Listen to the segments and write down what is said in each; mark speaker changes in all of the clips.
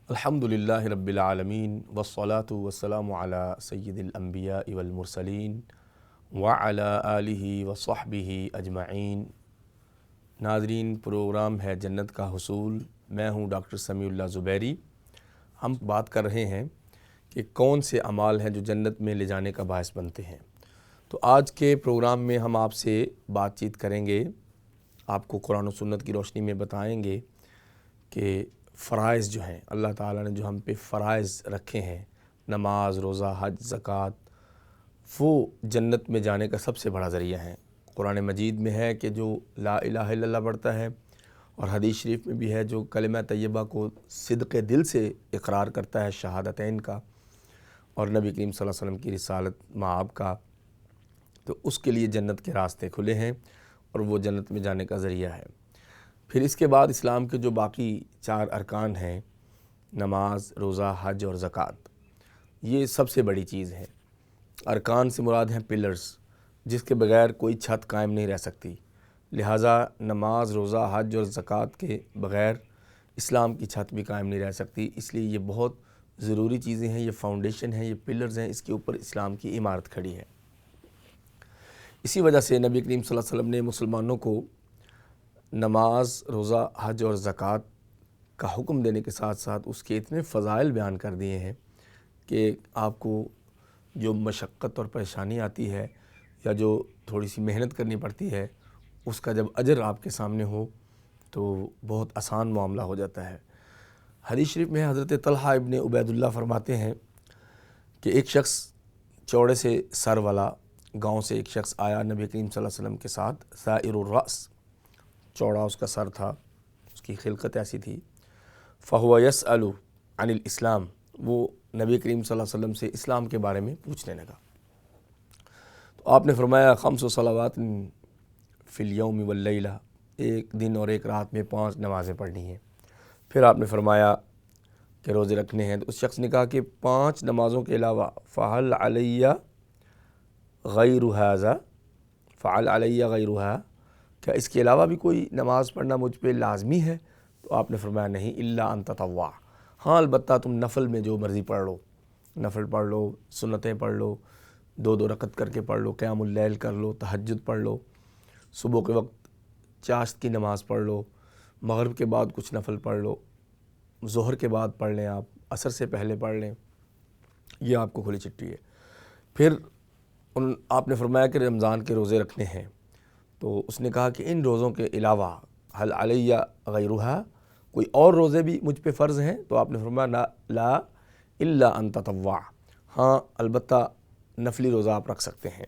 Speaker 1: الحمدللہ رب العالمین والصلاة والسلام علی سید الانبیاء والمرسلین وعلی آلہ وصحبہ اجمعین۔ ناظرین، پروگرام ہے جنت کا حصول۔ میں ہوں ڈاکٹر سمیع اللہ زبیری۔ ہم بات کر رہے ہیں کہ کون سے اعمال ہیں جو جنت میں لے جانے کا باعث بنتے ہیں۔ تو آج کے پروگرام میں ہم آپ سے بات چیت کریں گے، آپ کو قرآن و سنت کی روشنی میں بتائیں گے کہ فرائض جو ہیں اللہ تعالیٰ نے جو ہم پہ فرائض رکھے ہیں، نماز، روزہ، حج، زکوٰۃ، وہ جنت میں جانے کا سب سے بڑا ذریعہ ہیں۔ قرآن مجید میں ہے کہ جو لا الہ الا اللہ پڑھتا ہے، اور حدیث شریف میں بھی ہے جو کلمہ طیبہ کو صدق دل سے اقرار کرتا ہے، شہادتین کا، اور نبی کریم صلی اللہ علیہ وسلم کی رسالت مآب کا، تو اس کے لیے جنت کے راستے کھلے ہیں اور وہ جنت میں جانے کا ذریعہ ہے۔ پھر اس کے بعد اسلام کے جو باقی 4 ارکان ہیں، نماز، روزہ، حج اور زکوٰۃ، یہ سب سے بڑی چیز ہے۔ ارکان سے مراد ہیں پلرز، جس کے بغیر کوئی چھت قائم نہیں رہ سکتی، لہٰذا نماز، روزہ، حج اور زکوٰۃ کے بغیر اسلام کی چھت بھی قائم نہیں رہ سکتی۔ اس لیے یہ بہت ضروری چیزیں ہیں، یہ فاؤنڈیشن ہیں، یہ پلرز ہیں، اس کے اوپر اسلام کی عمارت کھڑی ہے۔ اسی وجہ سے نبی کریم صلی اللہ علیہ وسلم نے مسلمانوں کو نماز، روزہ، حج اور زکوٰۃ کا حکم دینے کے ساتھ ساتھ اس کے اتنے فضائل بیان کر دیے ہیں کہ آپ کو جو مشقت اور پریشانی آتی ہے یا جو تھوڑی سی محنت کرنی پڑتی ہے، اس کا جب اجر آپ کے سامنے ہو تو بہت آسان معاملہ ہو جاتا ہے۔ حدیث شریف میں حضرت طلحہ ابن عبید اللہ فرماتے ہیں کہ ایک شخص چوڑے سے سر والا گاؤں سے ایک شخص آیا نبی کریم صلی اللہ علیہ وسلم کے ساتھ، ثائر الرأس، چوڑا اس کا سر تھا، اس کی خلقت ایسی تھی۔ فہو یسأل عن الاسلام، وہ نبی کریم صلی اللہ علیہ وسلم سے اسلام کے بارے میں پوچھنے لگا۔ تو آپ نے فرمایا 5 صلوات فی الیوم واللیلہ، ایک دن اور ایک رات میں 5 نمازیں پڑھنی ہیں۔ پھر آپ نے فرمایا کہ روزے رکھنے ہیں۔ تو اس شخص نے کہا کہ 5 نمازوں کے علاوہ فہل علی غیر ھذا، فعل علی غیرھا، کیا اس کے علاوہ بھی کوئی نماز پڑھنا مجھ پہ لازمی ہے؟ تو آپ نے فرمایا نہیں، الا ان تطوع، ہاں البتہ تم نفل میں جو مرضی پڑھ لو، نفل پڑھ لو، سنتیں پڑھ لو، 2 رکعت کر کے پڑھ لو، قیام اللیل کر لو، تہجد پڑھ لو، صبح کے وقت چاشت کی نماز پڑھ لو، مغرب کے بعد کچھ نفل پڑھ لو، ظہر کے بعد پڑھ لیں، آپ عصر سے پہلے پڑھ لیں، یہ آپ کو کھلی چٹھی ہے۔ پھر آپ نے فرمایا کہ رمضان کے روزے رکھنے ہیں۔ تو اس نے کہا کہ ان روزوں کے علاوہ حل علی غیرھا، کوئی اور روزے بھی مجھ پہ فرض ہیں؟ تو آپ نے فرمایا لا الا ان تطوع، ہاں البتہ نفلی روزہ آپ رکھ سکتے ہیں۔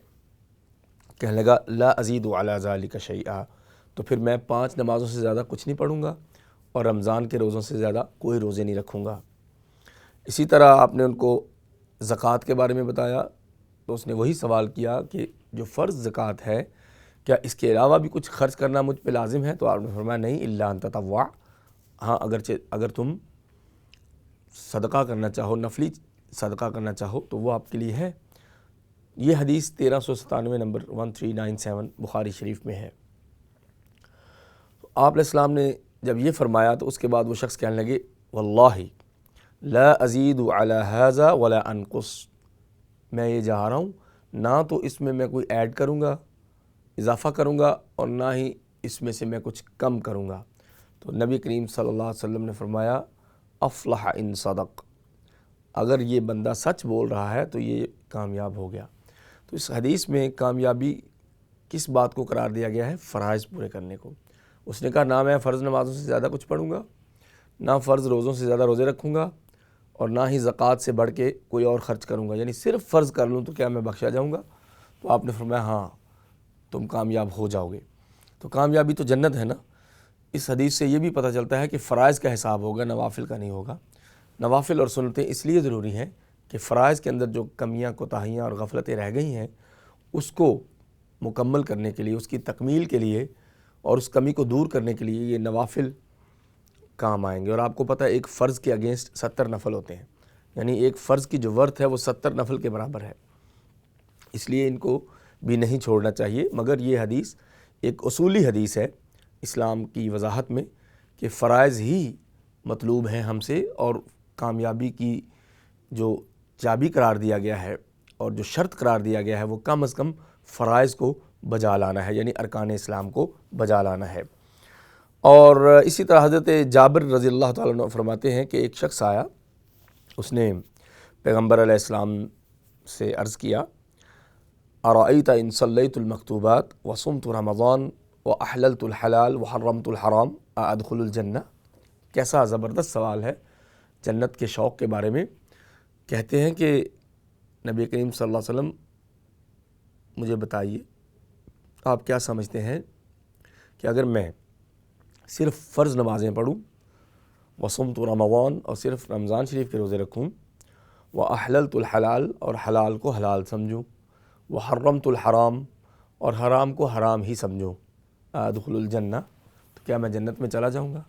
Speaker 1: کہنے لگا لا ازید علی ذلک شیئا، تو پھر میں 5 نمازوں سے زیادہ کچھ نہیں پڑھوں گا اور رمضان کے روزوں سے زیادہ کوئی روزے نہیں رکھوں گا۔ اسی طرح آپ نے ان کو زکوٰۃ کے بارے میں بتایا، تو اس نے وہی سوال کیا کہ جو فرض زکوٰۃ ہے، کیا اس کے علاوہ بھی کچھ خرچ کرنا مجھ پہ لازم ہے؟ تو آپ نے فرمایا نہیں، الا ان تطوع، ہاں اگر تم صدقہ کرنا چاہو، نفلی صدقہ کرنا چاہو تو وہ آپ کے لیے ہے۔ یہ حدیث 1397 نمبر 1397 بخاری شریف میں ہے۔ تو آپ علیہ السلام نے جب یہ فرمایا تو اس کے بعد وہ شخص کہنے لگے واللہ لا ازید علی ھذا ولا انقص، میں یہ جا رہا ہوں، نہ تو اس میں کوئی ایڈ کروں گا، اضافہ کروں گا، اور نہ ہی اس میں سے میں کچھ کم کروں گا۔ تو نبی کریم صلی اللہ علیہ وسلم نے فرمایا افلح ان صدق، اگر یہ بندہ سچ بول رہا ہے تو یہ کامیاب ہو گیا۔ تو اس حدیث میں کامیابی کس بات کو قرار دیا گیا ہے؟ فرائض پورے کرنے کو۔ اس نے کہا نہ میں فرض نمازوں سے زیادہ کچھ پڑھوں گا، نہ فرض روزوں سے زیادہ روزے رکھوں گا، اور نہ ہی زکوٰۃ سے بڑھ کے کوئی اور خرچ کروں گا، یعنی صرف فرض کر لوں تو کیا میں بخشا جاؤں گا؟ تو آپ نے فرمایا ہاں تم کامیاب ہو جاؤ گے۔ تو کامیابی تو جنت ہے نا۔ اس حدیث سے یہ بھی پتہ چلتا ہے کہ فرائض کا حساب ہوگا، نوافل کا نہیں ہوگا۔ نوافل اور سنتیں اس لیے ضروری ہیں کہ فرائض کے اندر جو کمیاں، کوتاہیاں اور غفلتیں رہ گئی ہیں، اس کو مکمل کرنے کے لیے، اس کی تکمیل کے لیے اور اس کمی کو دور کرنے کے لیے یہ نوافل کام آئیں گے۔ اور آپ کو پتہ ہے ایک فرض کے اگینسٹ 70 نفل ہوتے ہیں، یعنی ایک فرض کی جو ورتھ ہے وہ 70 نفل کے برابر ہے، اس لیے ان کو بھی نہیں چھوڑنا چاہیے۔ مگر یہ حدیث ایک اصولی حدیث ہے اسلام کی وضاحت میں کہ فرائض ہی مطلوب ہیں ہم سے، اور کامیابی کی جو چابی قرار دیا گیا ہے اور جو شرط قرار دیا گیا ہے وہ کم از کم فرائض کو بجا لانا ہے، یعنی ارکان اسلام کو بجا لانا ہے۔ اور اسی طرح حضرت جابر رضی اللہ تعالیٰ عنہ فرماتے ہیں کہ ایک شخص آیا، اس نے پیغمبر علیہ السلام سے عرض کیا، ارأیت ان صلیت المکتوبات وصمت رمضان واحللت الحلال وحرمت الحرام ادخل الجنہ۔ کیسا زبردست سوال ہے جنت کے شوق کے بارے میں۔ کہتے ہیں کہ نبی کریم صلی اللہ علیہ وسلم مجھے بتائیے آپ کیا سمجھتے ہیں کہ اگر میں صرف فرض نمازیں پڑھوں، وصمت رمضان اور صرف رمضان شریف کے روزے رکھوں، واحللت الحلال اور حلال کو حلال سمجھوں، وحرمت الحرام اور حرام کو حرام ہی سمجھوں، ادخل الجنہ، تو کیا میں جنت میں چلا جاؤں گا؟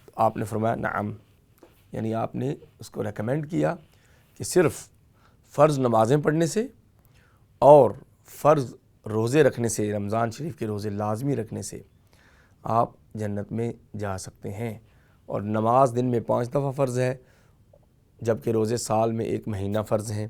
Speaker 1: تو آپ نے فرمایا نعم، یعنی آپ نے اس کو ریکمینڈ کیا کہ صرف فرض نمازیں پڑھنے سے اور فرض روزے رکھنے سے، رمضان شریف کے روزے لازمی رکھنے سے آپ جنت میں جا سکتے ہیں۔ اور نماز دن میں 5 دفعہ فرض ہے، جبکہ روزے سال میں 1 مہینہ فرض ہیں۔